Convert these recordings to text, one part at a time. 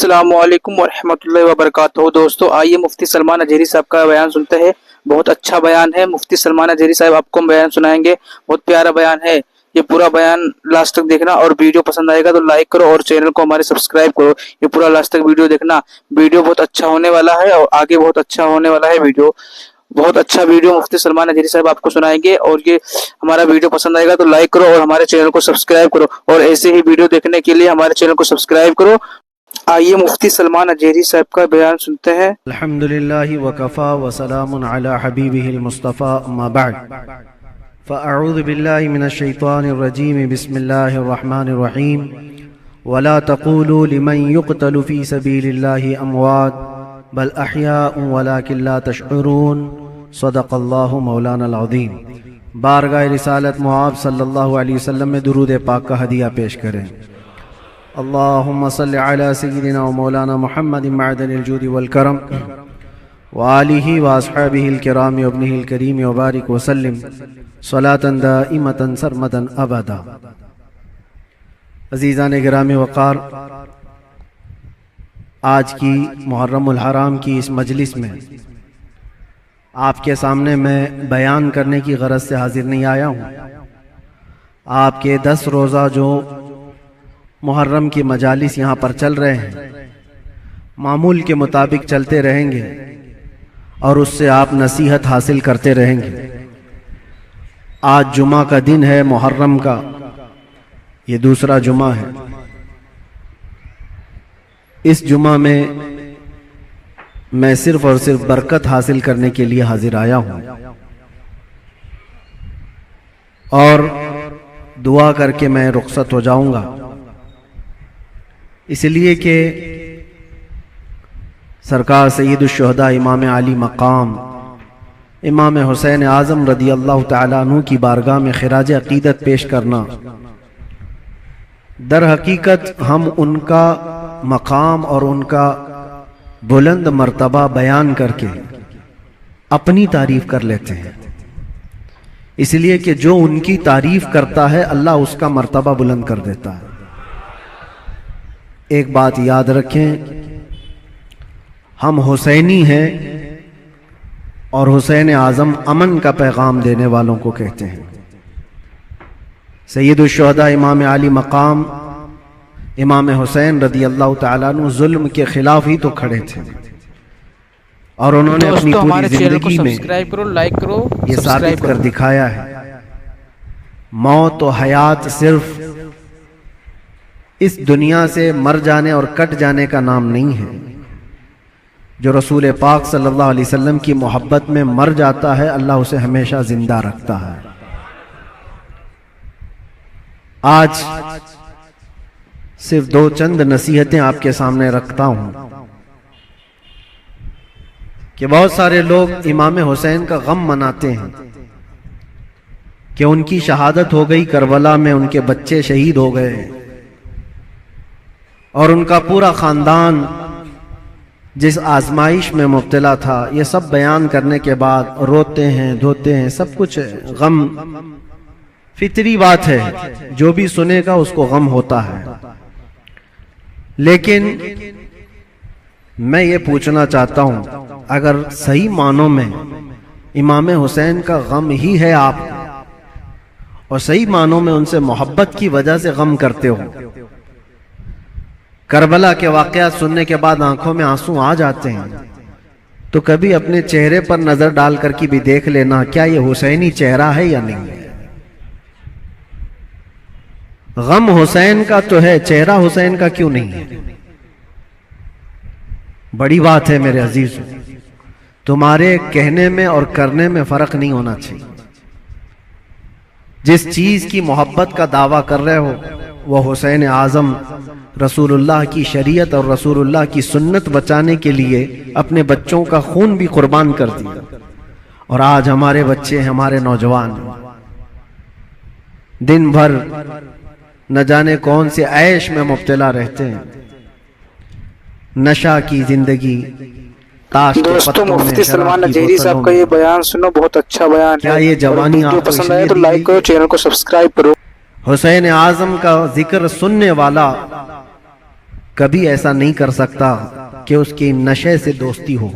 السلام علیکم ورحمۃ اللہ وبرکاتہ۔ دوستو آئیے مفتی سلمان اجہری صاحب کا بیان سنتے ہیں۔ بہت اچھا بیان ہے، مفتی سلمان اجہری صاحب آپ کو بیان سنائیں گے۔ بہت پیارا بیان ہے، یہ پورا بیان لاسٹ تک دیکھنا، اور ویڈیو پسند آئے گا تو لائک کرو اور چینل کو ہمارے سبسکرائب کرو۔ یہ پورا لاسٹ تک ویڈیو دیکھنا، ویڈیو بہت اچھا ہونے والا ہے اور آگے بہت اچھا ہونے والا ہے ویڈیو۔ بہت اچھا ویڈیو مفتی سلمان اجہری صاحب آپ کو سنائیں گے، اور یہ ہمارا ویڈیو پسند آئے گا تو لائک کرو اور ہمارے چینل کو سبسکرائب کرو، اور ایسے ہی ویڈیو دیکھنے کے لیے ہمارے چینل کو سبسکرائب کرو۔ آئیے مفتی سلمان اجہری صاحب کا بیان سنتے ہیں۔ الحمدللہ وکفا وسلام علی حبیبہ المصطفیٰ، اما بعد فاعوذ باللہ من الشیطان الرجیم، بسم اللہ الرحمن الرحیم۔ ولا تقولوا لمن يقتل في سبيل الله اموات بل احیاء ولكن لا تشعرون، صدق اللہ مولانا العظیم۔ بارگاہ رسالت معاب صلی اللہ علیہ وسلم میں درود پاک کا ہدیہ پیش کریں۔ اللہم صلی علی سیدنا و مولانا محمد معدن الجود والکرم وآلہ واصحابہ الکرام وابنہ الکریم وبارک وسلم صلاة دائمة سرمدا ابدا۔ عزیزان گرام وقار، آج کی محرم الحرام کی اس مجلس میں آپ کے سامنے میں بیان کرنے کی غرض سے حاضر نہیں آیا ہوں۔ آپ کے 10 روزہ جو محرم کی مجالس یہاں پر چل رہے ہیں، معمول کے مطابق چلتے رہیں گے اور اس سے آپ نصیحت حاصل کرتے رہیں گے۔ آج جمعہ کا دن ہے، محرم کا یہ دوسرا جمعہ ہے۔ اس جمعہ میں صرف اور صرف برکت حاصل کرنے کے لیے حاضر آیا ہوں، اور دعا کر کے میں رخصت ہو جاؤں گا، اس لیے کہ سرکار سید الشہداء امام علی مقام امام حسین اعظم رضی اللہ تعالیٰ عنہ کی بارگاہ میں خراج عقیدت پیش کرنا، در حقیقت ہم ان کا مقام اور ان کا بلند مرتبہ بیان کر کے اپنی تعریف کر لیتے ہیں، اس لیے کہ جو ان کی تعریف کرتا ہے اللہ اس کا مرتبہ بلند کر دیتا ہے۔ ایک بات یاد رکھیں، ہم حسینی ہیں اور حسین اعظم امن کا پیغام دینے والوں کو کہتے ہیں۔ سید الشہداء امام علی مقام امام حسین رضی اللہ تعالیٰ عنہ ظلم کے خلاف ہی تو کھڑے تھے، اور انہوں نے اپنی پوری زندگی میں یہ ثابت کر دکھایا ہے، موت و حیات صرف اس دنیا سے مر جانے اور کٹ جانے کا نام نہیں ہے۔ جو رسول پاک صلی اللہ علیہ وسلم کی محبت میں مر جاتا ہے، اللہ اسے ہمیشہ زندہ رکھتا ہے۔ آج صرف 2 چند نصیحتیں آپ کے سامنے رکھتا ہوں کہ بہت سارے لوگ امام حسین کا غم مناتے ہیں کہ ان کی شہادت ہو گئی کربلا میں، ان کے بچے شہید ہو گئے، اور ان کا پورا خاندان جس آزمائش میں مبتلا تھا، یہ سب بیان کرنے کے بعد روتے ہیں، دھوتے ہیں، سب کچھ غم فطری بات ہے، جو بھی سنے گا اس کو غم ہوتا ہے۔ لیکن میں یہ پوچھنا چاہتا ہوں، اگر صحیح معنوں میں امام حسین کا غم ہی ہے آپ، اور صحیح معنوں میں ان سے محبت کی وجہ سے غم کرتے ہو، کربلا کے واقعات سننے کے بعد آنکھوں میں آنسو آ جاتے ہیں، تو کبھی اپنے چہرے پر نظر ڈال کر کے بھی دیکھ لینا، کیا یہ حسینی چہرہ ہے یا نہیں ہے؟ غم حسین کا تو ہے، چہرہ حسین کا کیوں نہیں ہے؟ بڑی بات ہے میرے عزیزو، تمہارے کہنے میں اور کرنے میں فرق نہیں ہونا چاہیے۔ جس چیز کی محبت کا دعویٰ کر رہے ہو، وہ حسین اعظم رسول اللہ کی شریعت اور رسول اللہ کی سنت بچانے کے لیے اپنے بچوں کا خون بھی قربان کر دیا، اور آج ہمارے بچے، ہمارے نوجوان دن بھر نہ جانے کون سے عیش میں مبتلا رہتے ہیں، نشہ کی زندگی، تاش کے دوستو پتوں میں، مفتی سلمان شراب کی اجہری صاحب بوتلوں کا میں۔ یہ بیان سنو، بہت اچھا بیان کیا ہے۔ یہ جوانی آپ ویڈیو کو اس پسند لیے آئے تو دی لائک کرو، چینل کو سبسکرائب کرو۔ حسین اعظم کا ذکر سننے والا کبھی ایسا نہیں کر سکتا کہ اس کی نشے سے دوستی ہو،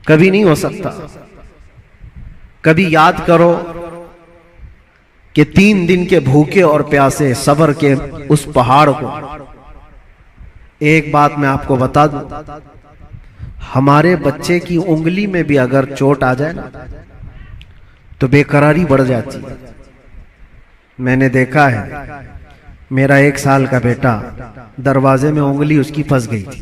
کبھی نہیں ہو سکتا۔ کبھی یاد کرو کہ 3 دن کے بھوکے اور پیاسے صبر کے اس پہاڑ کو۔ ایک بات میں آپ کو بتا دوں، ہمارے بچے کی انگلی میں بھی اگر چوٹ آ جائے نا تو بے قراری بڑھ جاتی ہے۔ میں نے دیکھا ہے، میرا 1 سال کا بیٹا دروازے میں انگلی اس کی پھنس گئی تھی،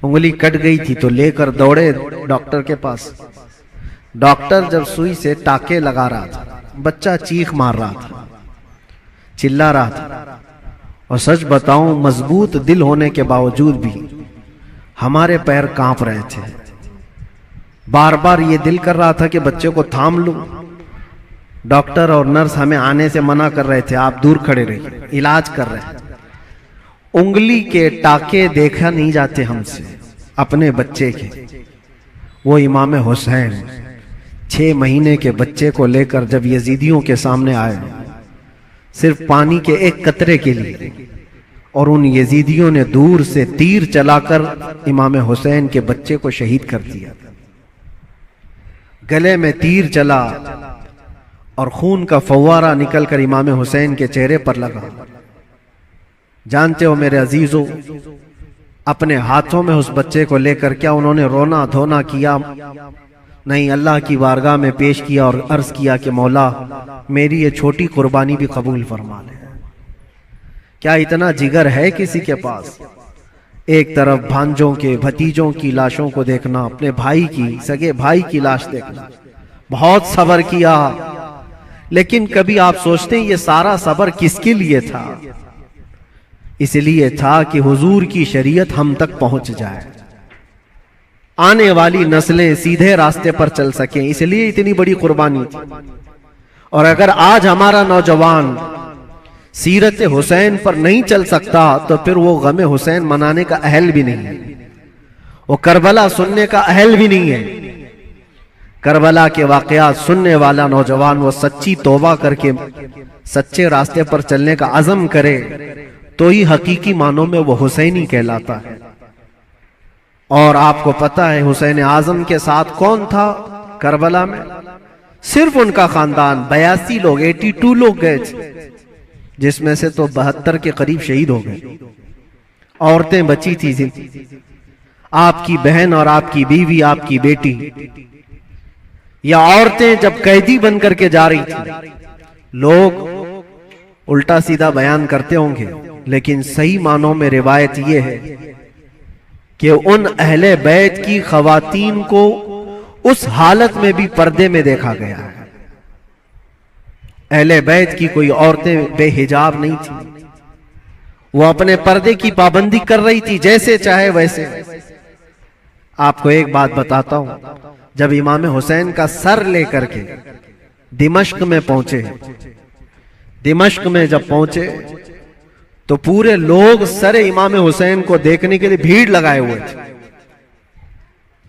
انگلی کٹ گئی تھی تو لے کر دوڑے ڈاکٹر کے پاس۔ ڈاکٹر جب سوئی سے ٹاکے لگا رہا تھا، بچہ چیخ مار رہا تھا، چلا رہا تھا، اور سچ بتاؤں مضبوط دل ہونے کے باوجود بھی ہمارے پیر کانپ رہے تھے۔ بار بار یہ دل کر رہا تھا کہ بچے کو تھام لوں۔ ڈاکٹر اور نرس ہمیں آنے سے منع کر رہے تھے، آپ دور کھڑے رہیے، علاج کر رہے ہیں۔ انگلی کے ٹاکے دیکھا نہیں جاتے ہم سے اپنے بچے کے۔ وہ امام حسین 6 مہینے کے بچے کو لے کر جب یزیدیوں کے سامنے آئے، صرف پانی کے 1 قطرے کے لیے، اور ان یزیدیوں نے دور سے تیر چلا کر امام حسین کے بچے کو شہید کر دیا۔ گلے میں تیر چلا اور خون کا فوارہ نکل کر امام حسین کے چہرے پر لگا۔ جانتے ہو میرے عزیزو، اپنے ہاتھوں میں اس بچے کو لے کر کیا انہوں نے رونا دھونا کیا؟ نہیں، اللہ کی بارگاہ میں پیش کیا اور عرض کیا کہ مولا میری یہ چھوٹی قربانی بھی قبول فرما لے۔ کیا اتنا جگر ہے کسی کے پاس؟ ایک طرف بھانجوں کے بھتیجوں کی لاشوں کو دیکھنا، اپنے بھائی کی، سگے بھائی کی لاش دیکھنا، بہت صبر کیا، لیکن کبھی آپ سوچتے ہیں یہ سارا صبر کس کے لیے تھا؟ اس لیے تھا کہ حضور کی شریعت ہم تک پہنچ جائے، آنے والی نسلیں سیدھے راستے پر چل سکیں، اس لیے اتنی بڑی قربانی تھی۔ اور اگر آج ہمارا نوجوان سیرت حسین پر نہیں چل سکتا تو پھر وہ غم حسین منانے کا اہل بھی نہیں ہے، وہ کربلا سننے کا اہل بھی نہیں ہے۔ کربلا کے واقعات سننے والا نوجوان وہ سچی توبہ کر کے سچے راستے پر چلنے کا عزم کرے تو ہی حقیقی معنوں میں وہ حسینی کہلاتا ہے۔ اور آپ کو پتہ ہے حسین اعظم کے ساتھ کون تھا کربلا میں؟ صرف ان کا خاندان، 82 لوگ، 82 لوگ گئے تھے، جس میں سے تو 72 کے قریب شہید ہو گئے۔ عورتیں بچی تھی، آپ کی بہن اور آپ کی بیوی، آپ کی بیٹی، یا عورتیں جب قیدی بن کر کے جا رہی تھی۔ لوگ الٹا سیدھا بیان کرتے ہوں گے، لیکن صحیح معنوں میں روایت یہ ہے کہ ان اہل بیت کی خواتین کو اس حالت میں بھی پردے میں دیکھا گیا ہے۔ اہل بیت کی کوئی عورتیں بے حجاب نہیں تھی، وہ اپنے پردے کی پابندی کر رہی تھی، جیسے چاہے ویسے۔ آپ کو ایک بات بتاتا ہوں، جب امام حسین کا سر لے کر کے دمشق میں پہنچے، دمشق میں جب پہنچے تو پورے لوگ سر امام حسین کو دیکھنے کے لیے بھیڑ لگائے ہوئے تھے۔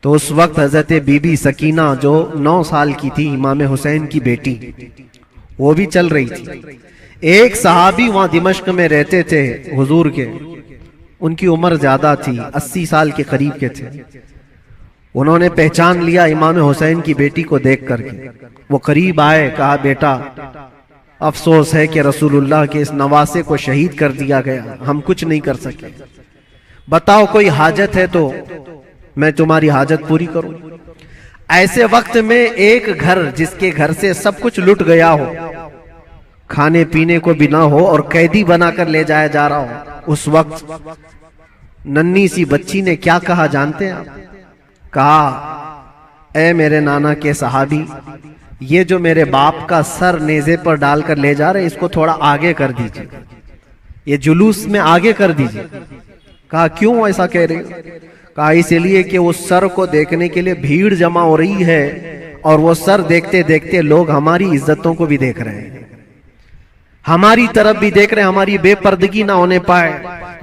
تو اس وقت حضرت بی بی سکینہ جو 9 سال کی تھی، امام حسین کی بیٹی، وہ بھی چل رہی تھی۔ ایک صحابی وہاں دمشق میں رہتے تھے حضور کے، ان کی عمر زیادہ تھی، 80 سال کے قریب کے تھے۔ انہوں نے پہچان لیا امام حسین کی بیٹی کو دیکھ کر کے، وہ قریب آئے، کہا بیٹا افسوس ہے کہ رسول اللہ کے اس نواسے کو شہید کر دیا گیا، ہم کچھ نہیں کر سکے، بتاؤ کوئی حاجت ہے تو میں تمہاری حاجت پوری کروں۔ ایسے وقت میں ایک گھر جس کے گھر سے سب کچھ لٹ گیا ہو، کھانے پینے کو بھی نہ ہو اور قیدی بنا کر لے جایا جا رہا ہو، اس وقت ننھی سی بچی نے کیا کہا جانتے ہیں آپ؟ کہا اے میرے نانا کے صحابی، یہ جو میرے باپ کا سر نیزے پر ڈال کر لے جا رہے اس کو تھوڑا آگے کر دیجئے، یہ جلوس میں آگے کر دیجئے۔ کہا کیوں ایسا کہہ رہے ہو؟ کہا اس لیے کہ اس سر کو دیکھنے کے لیے بھیڑ جمع ہو رہی ہے، اور وہ سر دیکھتے دیکھتے لوگ ہماری عزتوں کو بھی دیکھ رہے ہیں، ہماری طرف بھی دیکھ رہے ہیں، ہماری بے پردگی نہ ہونے پائے،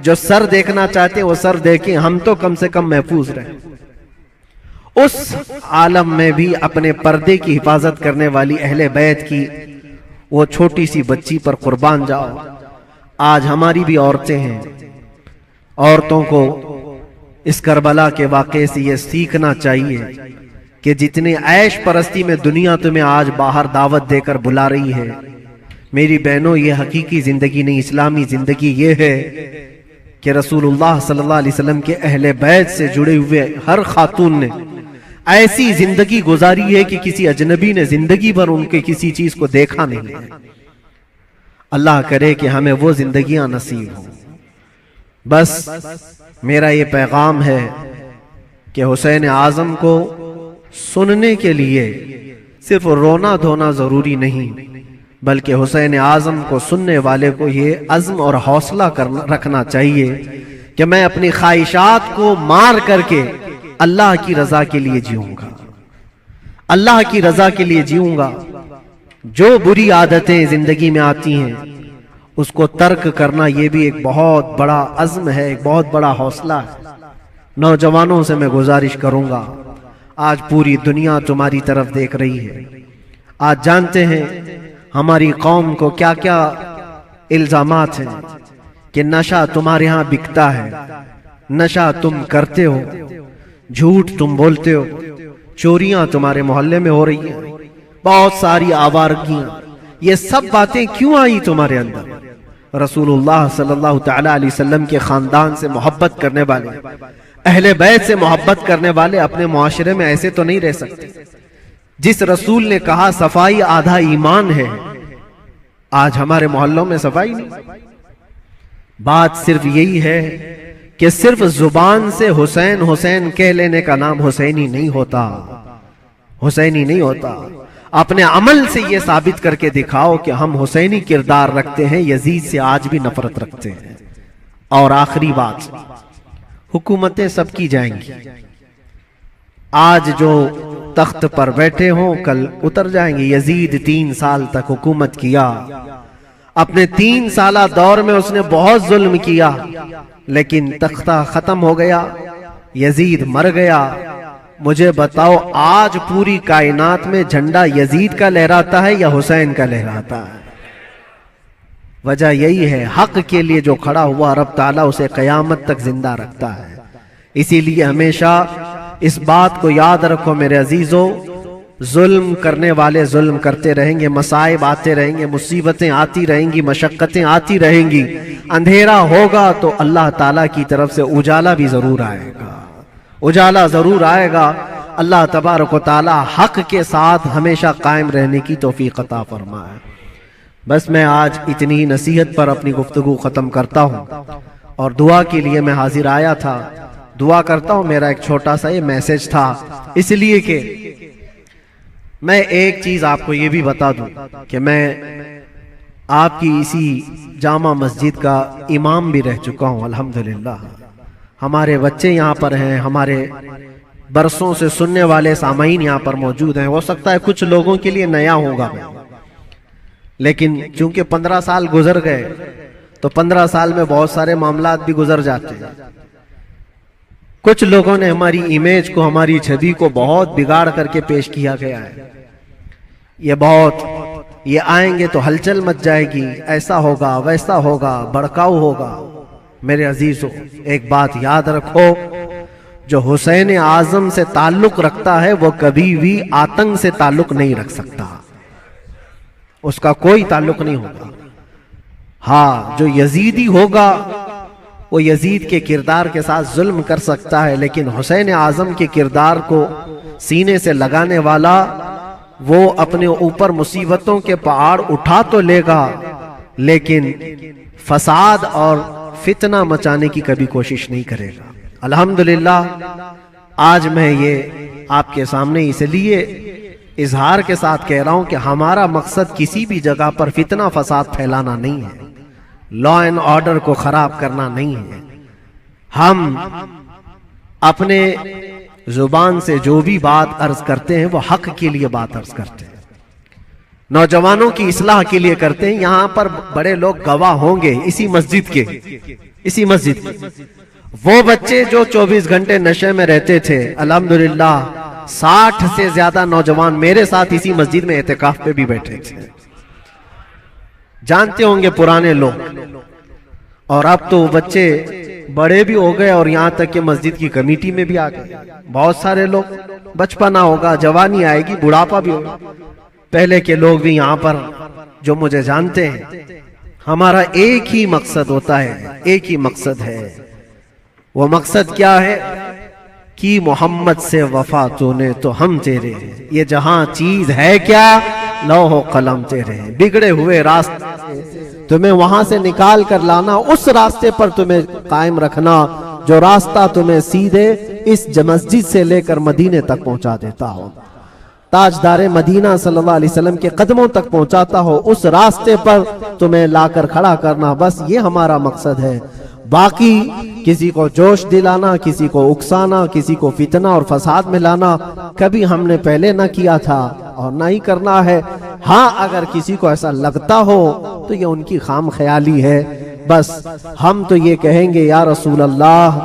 جو سر دیکھنا چاہتے وہ سر دیکھیں، ہم تو کم سے کم محفوظ رہیں۔ اس عالم میں بھی اپنے پردے کی حفاظت کرنے والی اہل بیت کی وہ چھوٹی سی بچی پر قربان جاؤ۔ آج ہماری بھی عورتیں ہیں، عورتوں کو اس کربلا کے واقعے سے یہ سیکھنا چاہیے کہ جتنے عیش پرستی میں دنیا تمہیں آج باہر دعوت دے کر بلا رہی ہے، میری بہنوں یہ حقیقی زندگی نہیں، اسلامی زندگی یہ ہے کہ رسول اللہ صلی اللہ علیہ وسلم کے اہل بیت سے جڑے ہوئے ہر خاتون نے ایسی زندگی گزاری ہے کہ کسی اجنبی نے زندگی بھر ان کے کسی چیز کو دیکھا نہیں ہے۔ اللہ کرے کہ ہمیں وہ زندگیاں نصیب ہوں۔ بس میرا یہ پیغام ہے کہ حسین اعظم کو سننے کے لیے صرف رونا دھونا ضروری نہیں، بلکہ حسین اعظم کو سننے والے کو یہ عزم اور حوصلہ رکھنا چاہیے کہ میں اپنی خواہشات کو مار کر کے اللہ کی رضا کے لیے جیوں گا، اللہ کی رضا کے لیے جیوں گا۔ جو بری عادتیں زندگی میں آتی ہیں اس کو ترک کرنا یہ بھی ایک بہت بڑا عزم ہے، ایک بہت بڑا حوصلہ ہے۔ نوجوانوں سے میں گزارش کروں گا، آج پوری دنیا تمہاری طرف دیکھ رہی ہے۔ آج جانتے ہیں ہماری قوم کو کیا کیا الزامات ہیں کہ نشہ تمہارے ہاں بکتا ہے، نشہ تم کرتے ہو، جھوٹ تم بولتے ہو، چوریاں تمہارے محلے میں ہو رہی ہیں، بہت ساری آوارگیاں۔ یہ سب باتیں کیوں آئی تمہارے اندر؟ رسول اللہ صلی اللہ تعالی علیہ وسلم کے خاندان سے محبت کرنے والے، اہل بیت سے محبت کرنے والے اپنے معاشرے میں ایسے تو نہیں رہ سکتے۔ جس رسول نے کہا صفائی آدھا ایمان ہے، آج ہمارے محلوں میں صفائی نہیں۔ بات صرف یہی ہے کہ صرف زبان سے حسین حسین کہہ لینے کا نام حسینی نہیں ہوتا، حسینی نہیں ہوتا۔ اپنے عمل سے یہ ثابت کر کے دکھاؤ کہ ہم حسینی کردار رکھتے ہیں، یزید سے آج بھی نفرت رکھتے ہیں۔ اور آخری بات، حکومتیں سب کی جائیں گی، آج جو تخت پر بیٹھے ہوں کل اتر جائیں گے۔ یزید 3 سال تک حکومت کیا، اپنے 3 سالہ دور میں اس نے بہت ظلم کیا، لیکن تختہ ختم ہو گیا، یزید مر گیا۔ مجھے بتاؤ آج پوری کائنات میں جھنڈا یزید کا لہراتا ہے یا حسین کا لہراتا ہے؟ وجہ یہی ہے، حق کے لیے جو کھڑا ہوا رب تعالیٰ اسے قیامت تک زندہ رکھتا ہے۔ اسی لیے ہمیشہ اس بات کو یاد رکھو میرے عزیزو، ظلم کرنے والے ظلم کرتے رہیں گے، مصائب آتے رہیں گے، مصیبتیں آتی رہیں گی، مشقتیں آتی رہیں گی۔ اندھیرا ہوگا تو اللہ تعالیٰ کی طرف سے اجالا بھی ضرور آئے گا، اجالا ضرور آئے گا۔ اللہ تبارک و تعالی حق کے ساتھ ہمیشہ قائم رہنے کی توفیق عطا فرمائے۔ بس میں آج اتنی نصیحت پر اپنی گفتگو ختم کرتا ہوں، اور دعا کے لیے میں حاضر آیا تھا۔ دعا کرتا ہوں، میرا ایک چھوٹا سا یہ میسج تھا، اس لیے کہ میں ایک چیز آپ کو یہ بھی بتا دوں کہ میں آپ کی اسی جامع مسجد کا امام بھی رہ چکا ہوں الحمدللہ۔ ہمارے بچے یہاں پر ہیں، ہمارے برسوں سے سننے والے سامعین یہاں پر موجود ہیں۔ ہو سکتا ہے کچھ لوگوں کے لیے نیا ہوگا، لیکن چونکہ 15 سال گزر گئے تو 15 سال میں بہت سارے معاملات بھی گزر جاتے ہیں۔ کچھ لوگوں نے ہماری امیج کو، ہماری چھوی کو بہت بگاڑ کر کے پیش کیا گیا ہے۔ یہ آئیں گے تو ہلچل مچ جائے گی، ایسا ہوگا ویسا ہوگا، بڑکاؤ ہوگا۔ میرے عزیزو ایک بات یاد رکھو، جو حسین اعظم سے تعلق رکھتا ہے وہ کبھی بھی آتنک سے تعلق نہیں رکھ سکتا، اس کا کوئی تعلق نہیں ہوگا۔ ہاں، جو یزیدی ہوگا وہ یزید کے کردار کے ساتھ ظلم کر سکتا ہے، لیکن حسین اعظم کے کردار کو سینے سے لگانے والا وہ اپنے اوپر مصیبتوں کے پہاڑ اٹھا تو لے گا، لیکن فساد اور فتنہ مچانے کی کبھی کوشش نہیں کرے گا۔ الحمدللہ آج میں یہ آپ کے سامنے اس لیے اظہار کے ساتھ کہہ رہا ہوں کہ ہمارا مقصد کسی بھی جگہ پر فتنہ فساد پھیلانا نہیں ہے، لا اینڈ آرڈر کو خراب کرنا نہیں ہے۔ ہم اپنے زبان سے جو بھی بات عرض کرتے ہیں وہ حق کے لیے بات عرض کرتے ہیں، نوجوانوں کی اصلاح کے لیے کرتے ہیں۔ یہاں پر بڑے لوگ گواہ ہوں گے اسی مسجد کے، وہ بچے جو 24 گھنٹے نشے میں رہتے تھے، الحمدللہ 60 سے زیادہ نوجوان میرے ساتھ اسی مسجد میں اعتکاف پہ بھی بیٹھے تھے۔ جانتے ہوں گے پرانے لوگ اور اب تو بچے بڑے بھی ہو گئے اور یہاں تک کہ مسجد کی کمیٹی میں بھی آ گئے. بہت سارے لوگ بچپنا ہوگا، جوانی آئے گی، بڑھاپا بھی ہوگا. پہلے کے لوگ بھی یہاں پر جو مجھے جانتے ہیں، ہمارا ایک ہی مقصد ہوتا ہے، ایک ہی مقصد ہے. وہ مقصد کیا ہے؟ کہ محمد سے وفا تو نے تو ہم تیرے ہیں. یہ جہاں چیز ہے کیا؟ لوح و قلم تیرے ہیں. بگڑے ہوئے راستے تمہیں وہاں سے نکال کر لانا، اس راستے پر تمہیں قائم رکھنا جو راستہ تمہیں سیدھے اس مسجد سے لے کر مدینے تک پہنچا دیتا ہو، تاجدار مدینہ صلی اللہ علیہ وسلم کے قدموں تک پہنچاتا ہو. اس راستے پر تمہیں لا کر کھڑا کرنا، بس یہ ہمارا مقصد ہے. باقی کسی کو جوش دلانا، کسی کو اکسانا، کسی کو فتنہ اور فساد میں لانا کبھی ہم نے پہلے نہ کیا تھا اور نہ ہی کرنا ہے. ہاں اگر کسی کو ایسا لگتا ہو تو یہ ان کی خام خیالی ہے. بس ہم تو یہ کہیں گے یا رسول اللہ،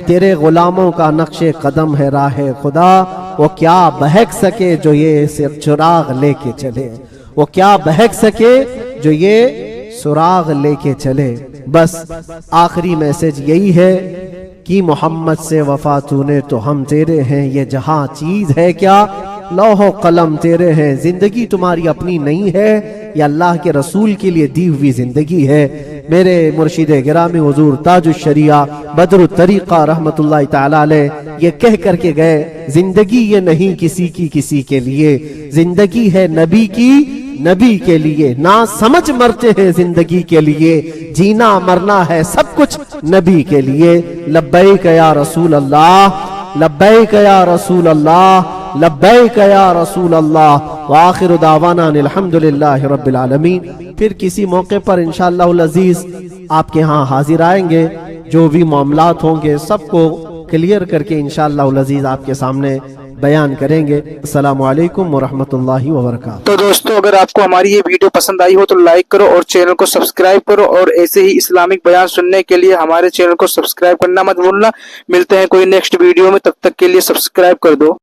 تیرے غلاموں کا نقش قدم ہے راہ خدا، وہ کیا بہک سکے جو یہ چراغ لے کے چلے، وہ کیا بہک سکے جو یہ سراغ لے کے چلے. بس آخری میسج یہی ہے کہ محمد سے وفا تو نے تو ہم تیرے ہیں. یہ جہاں چیز ہے کیا؟ لوح و قلم تیرے ہیں. زندگی تمہاری اپنی نہیں ہے، یہ اللہ کے رسول کے لیے دی ہوئی زندگی ہے. میرے مرشد گرامی حضور تاج الشریعہ بدر الطریقہ رحمت اللہ تعالی علیہ یہ کہہ کر کے گئے، زندگی یہ نہیں کسی کے لیے، زندگی ہے نبی کی، نبی کے لیے. نہ سمجھ مرتے ہیں زندگی کے لیے، جینا مرنا ہے سب کچھ نبی کے لیے. لبیک یا رسول اللہ، لبیک یا رسول اللہ، لبیک یا رسول اللہ. وآخر دعوانا الحمدللہ رب العالمین. پھر کسی موقع پر انشاءاللہ العزیز آپ کے ہاں حاضر آئیں گے، جو بھی معاملات ہوں گے سب کو کلیئر کر کے انشاءاللہ العزیز آپ کے سامنے بیان کریں گے. السلام علیکم ورحمۃ اللہ وبرکاتہ. تو دوستو اگر آپ کو ہماری یہ ویڈیو پسند آئی ہو تو لائک کرو اور چینل کو سبسکرائب کرو، اور ایسے ہی اسلامک بیان سننے کے لیے ہمارے چینل کو سبسکرائب کرنا مت بھولنا. ملتے ہیں کوئی نیکسٹ ویڈیو میں، تب تک کے لیے سبسکرائب کر دو.